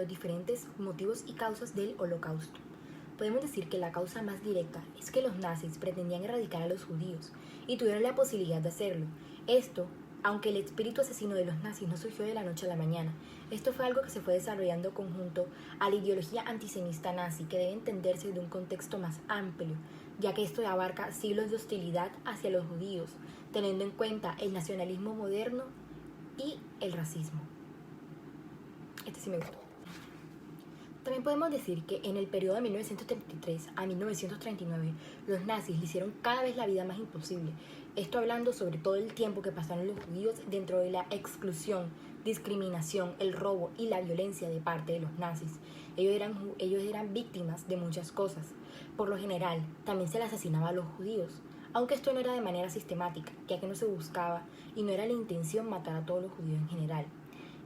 los diferentes motivos y causas del Holocausto. Podemos decir que la causa más directa es que los nazis pretendían erradicar a los judíos y tuvieron la posibilidad de hacerlo. Esto, aunque el espíritu asesino de los nazis no surgió de la noche a la mañana, esto fue algo que se fue desarrollando conjunto a la ideología antisemita nazi, que debe entenderse de un contexto más amplio, ya que esto abarca siglos de hostilidad hacia los judíos, teniendo en cuenta el nacionalismo moderno y el racismo. Este sí me gustó. También podemos decir que en el periodo de 1933 a 1939, los nazis le hicieron cada vez la vida más imposible. Esto hablando sobre todo el tiempo que pasaron los judíos dentro de la exclusión, discriminación, el robo y la violencia de parte de los nazis. Ellos eran víctimas de muchas cosas. Por lo general, también se les asesinaba a los judíos, aunque esto no era de manera sistemática, ya que no se buscaba y no era la intención matar a todos los judíos en general.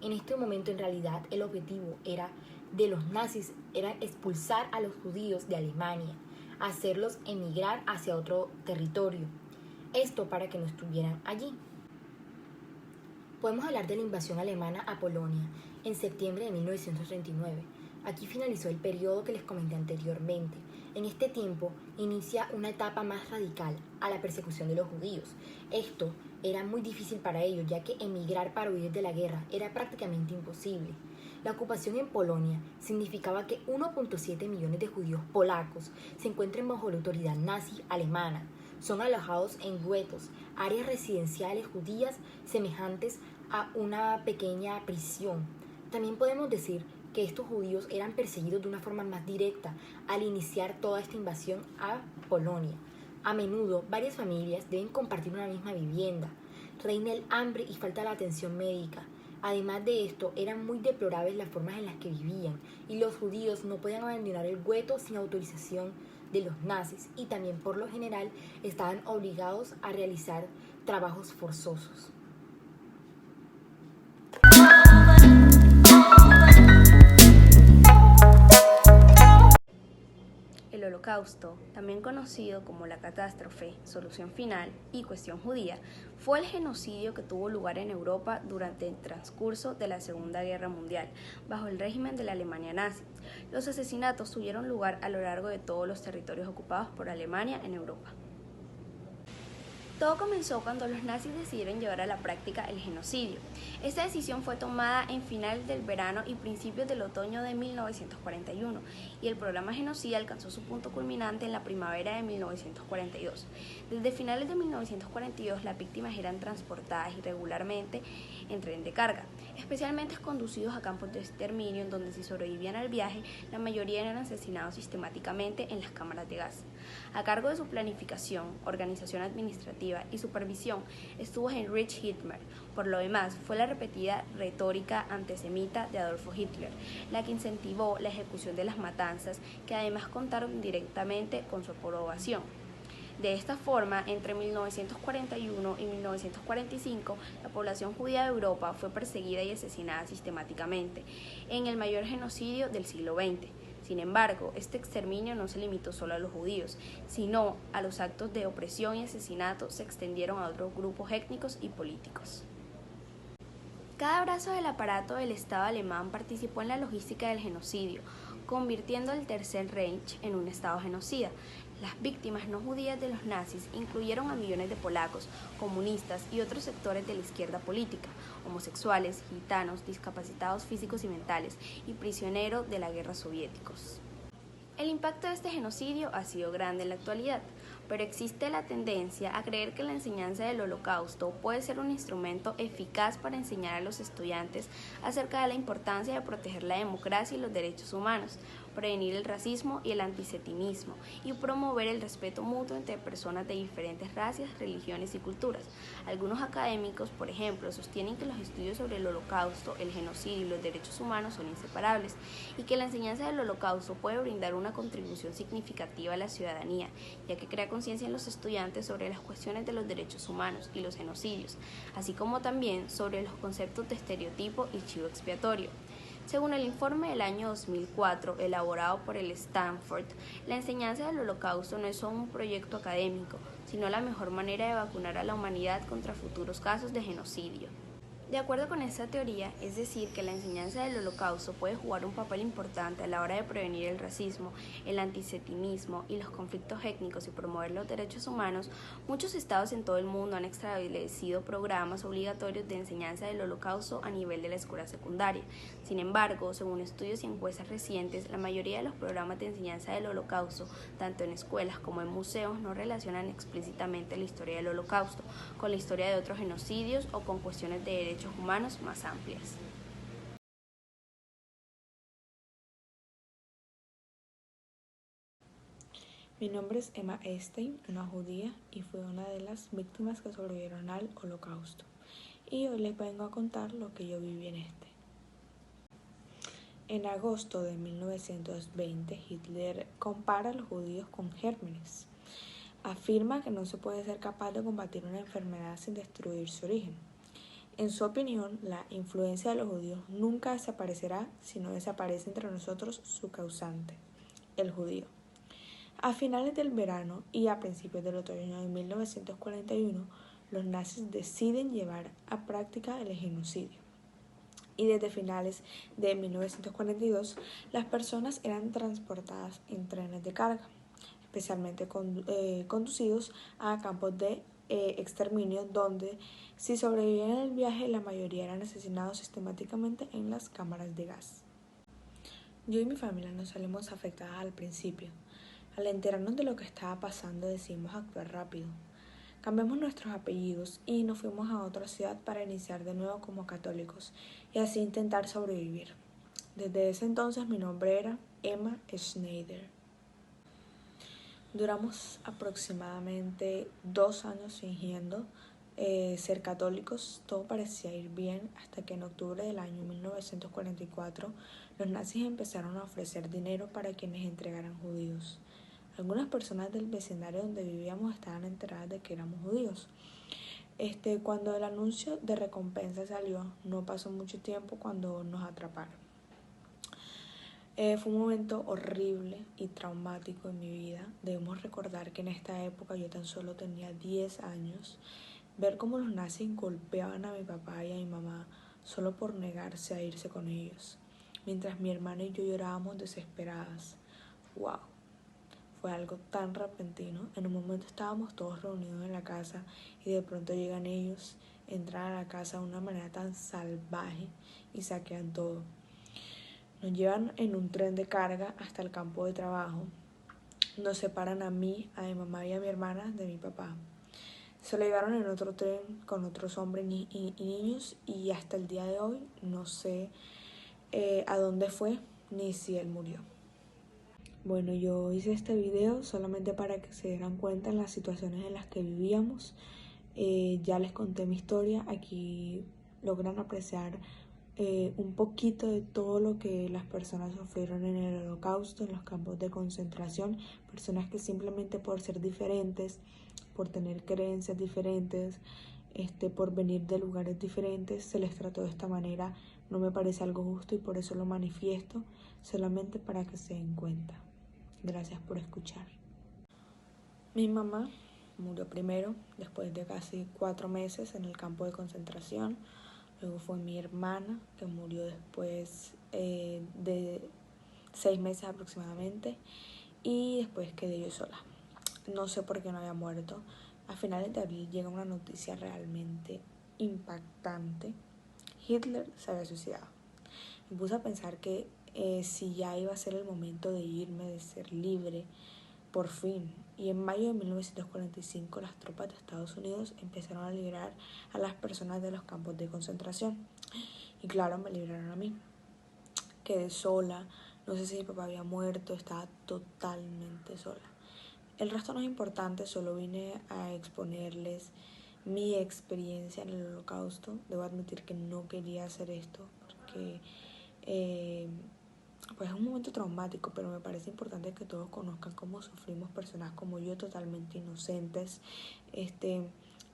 En este momento, en realidad, el objetivo de los nazis era expulsar a los judíos de Alemania, hacerlos emigrar hacia otro territorio. Esto para que no estuvieran allí. Podemos hablar de la invasión alemana a Polonia en septiembre de 1939. Aquí finalizó el periodo que les comenté anteriormente. En este tiempo inicia una etapa más radical a la persecución de los judíos. Esto era muy difícil para ellos, ya que emigrar para huir de la guerra era prácticamente imposible. La ocupación en Polonia significaba que 1.7 millones de judíos polacos se encuentran bajo la autoridad nazi alemana. Son alojados en guetos, áreas residenciales judías semejantes a una pequeña prisión. También podemos decir que estos judíos eran perseguidos de una forma más directa al iniciar toda esta invasión a Polonia. A menudo, varias familias deben compartir una misma vivienda. Reina el hambre y falta la atención médica. Además de esto, eran muy deplorables las formas en las que vivían y los judíos no podían abandonar el gueto sin autorización de los nazis y también por lo general estaban obligados a realizar trabajos forzosos. El Holocausto, también conocido como la catástrofe, solución final y cuestión judía, fue el genocidio que tuvo lugar en Europa durante el transcurso de la Segunda Guerra Mundial, bajo el régimen de la Alemania nazi. Los asesinatos tuvieron lugar a lo largo de todos los territorios ocupados por Alemania en Europa. Todo comenzó cuando los nazis decidieron llevar a la práctica el genocidio. Esta decisión fue tomada en final del verano y principios del otoño de 1941, y el programa genocida alcanzó su punto culminante en la primavera de 1942. Desde finales de 1942, las víctimas eran transportadas irregularmente en tren de carga, especialmente conducidos a campos de exterminio en donde, si sobrevivían al viaje, la mayoría eran asesinados sistemáticamente en las cámaras de gas. A cargo de su planificación, organización administrativa y supervisión estuvo Heinrich Himmler. Por lo demás, fue la repetida retórica antisemita de Adolf Hitler la que incentivó la ejecución de las matanzas, que además contaron directamente con su aprobación. De esta forma, entre 1941 y 1945, la población judía de Europa fue perseguida y asesinada sistemáticamente, en el mayor genocidio del siglo XX. Sin embargo, este exterminio no se limitó solo a los judíos, sino a los actos de opresión y asesinato se extendieron a otros grupos étnicos y políticos. Cada brazo del aparato del Estado alemán participó en la logística del genocidio, convirtiendo el Tercer Reich en un Estado genocida. Las víctimas no judías de los nazis incluyeron a millones de polacos, comunistas y otros sectores de la izquierda política, homosexuales, gitanos, discapacitados físicos y mentales y prisioneros de la guerra soviéticos. El impacto de este genocidio ha sido grande en la actualidad, pero existe la tendencia a creer que la enseñanza del Holocausto puede ser un instrumento eficaz para enseñar a los estudiantes acerca de la importancia de proteger la democracia y los derechos humanos, prevenir el racismo y el antisemitismo y promover el respeto mutuo entre personas de diferentes razas, religiones y culturas. Algunos académicos, por ejemplo, sostienen que los estudios sobre el Holocausto, el genocidio y los derechos humanos son inseparables y que la enseñanza del Holocausto puede brindar una contribución significativa a la ciudadanía, ya que crea conciencia en los estudiantes sobre las cuestiones de los derechos humanos y los genocidios, así como también sobre los conceptos de estereotipo y chivo expiatorio. Según el informe del año 2004 elaborado por el Stanford, la enseñanza del Holocausto no es solo un proyecto académico, sino la mejor manera de vacunar a la humanidad contra futuros casos de genocidio. De acuerdo con esta teoría, es decir, que la enseñanza del Holocausto puede jugar un papel importante a la hora de prevenir el racismo, el antisemitismo y los conflictos étnicos y promover los derechos humanos, muchos estados en todo el mundo han establecido programas obligatorios de enseñanza del Holocausto a nivel de la escuela secundaria. Sin embargo, según estudios y encuestas recientes, la mayoría de los programas de enseñanza del Holocausto, tanto en escuelas como en museos, no relacionan explícitamente la historia del Holocausto con la historia de otros genocidios o con cuestiones de derechos humanos más amplias. Mi nombre es Emma Estein, una judía, y fui una de las víctimas que sobrevivieron al Holocausto. Y hoy les vengo a contar lo que yo viví en este. En agosto de 1920, Hitler compara a los judíos con gérmenes. Afirma que no se puede ser capaz de combatir una enfermedad sin destruir su origen. En su opinión, la influencia de los judíos nunca desaparecerá si no desaparece entre nosotros su causante, el judío. A finales del verano y a principios del otoño de 1941, los nazis deciden llevar a práctica el genocidio. Y desde finales de 1942, las personas eran transportadas en trenes de carga, especialmente conducidos a campos de exterminio, donde si sobrevivían en el viaje, la mayoría eran asesinados sistemáticamente en las cámaras de gas. Yo y mi familia nos salimos afectadas al principio. Al enterarnos de lo que estaba pasando, decidimos actuar rápido. Cambiamos nuestros apellidos y nos fuimos a otra ciudad para iniciar de nuevo como católicos y así intentar sobrevivir. Desde ese entonces mi nombre era Emma Schneider. Duramos aproximadamente 2 años fingiendo ser católicos. Todo parecía ir bien hasta que en octubre del año 1944 los nazis empezaron a ofrecer dinero para quienes entregaran judíos. Algunas personas del vecindario donde vivíamos estaban enteradas de que éramos judíos. Cuando el anuncio de recompensa salió, no pasó mucho tiempo cuando nos atraparon. Fue un momento horrible y traumático en mi vida. Debemos recordar que en esta época yo tan solo tenía 10 años. Ver cómo los nazis golpeaban a mi papá y a mi mamá solo por negarse a irse con ellos, mientras mi hermana y yo llorábamos desesperadas. ¡Wow! Fue algo tan repentino. En un momento estábamos todos reunidos en la casa y de pronto llegan ellos, entran a la casa de una manera tan salvaje y saquean todo. Nos llevan en un tren de carga hasta el campo de trabajo. Nos separan a mí, a mi mamá y a mi hermana de mi papá. Se lo llevaron en otro tren con otros hombres y niños y hasta el día de hoy no sé a dónde fue ni si él murió. Bueno, yo hice este video solamente para que se dieran cuenta en las situaciones en las que vivíamos. Ya les conté mi historia, aquí logran apreciar un poquito de todo lo que las personas sufrieron en el Holocausto, en los campos de concentración, personas que simplemente por ser diferentes, por tener creencias diferentes, por venir de lugares diferentes, se les trató de esta manera. No me parece algo justo y por eso lo manifiesto, solamente para que se den cuenta. Gracias por escuchar. Mi mamá murió primero, después de casi 4 meses en el campo de concentración. Luego fue mi hermana, que murió después de 6 meses aproximadamente. Y después quedé yo sola. No sé por qué no había muerto. A finales de abril llega una noticia realmente impactante. Hitler se había suicidado. Me puse a pensar que si ya iba a ser el momento de irme, de ser libre, por fin. Y en mayo de 1945 las tropas de Estados Unidos empezaron a liberar a las personas de los campos de concentración. Y claro, me liberaron a mí. Quedé sola, no sé si mi papá había muerto, estaba totalmente sola. El resto no es importante, solo vine a exponerles mi experiencia en el Holocausto. Debo admitir que no quería hacer esto porque pues es un momento traumático, pero me parece importante que todos conozcan cómo sufrimos personas como yo, totalmente inocentes,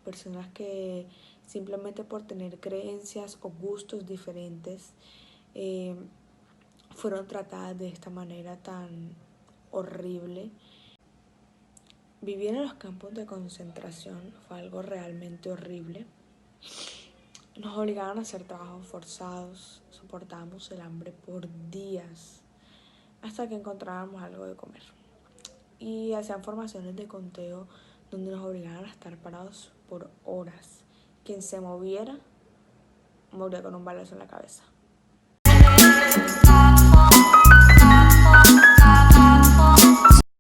personas que simplemente por tener creencias o gustos diferentes fueron tratadas de esta manera tan horrible. Vivir en los campos de concentración fue algo realmente horrible. Nos obligaban a hacer trabajos forzados, soportábamos el hambre por días hasta que encontrábamos algo de comer. Y hacían formaciones de conteo donde nos obligaban a estar parados por horas. Quien se moviera moría con un balazo en la cabeza.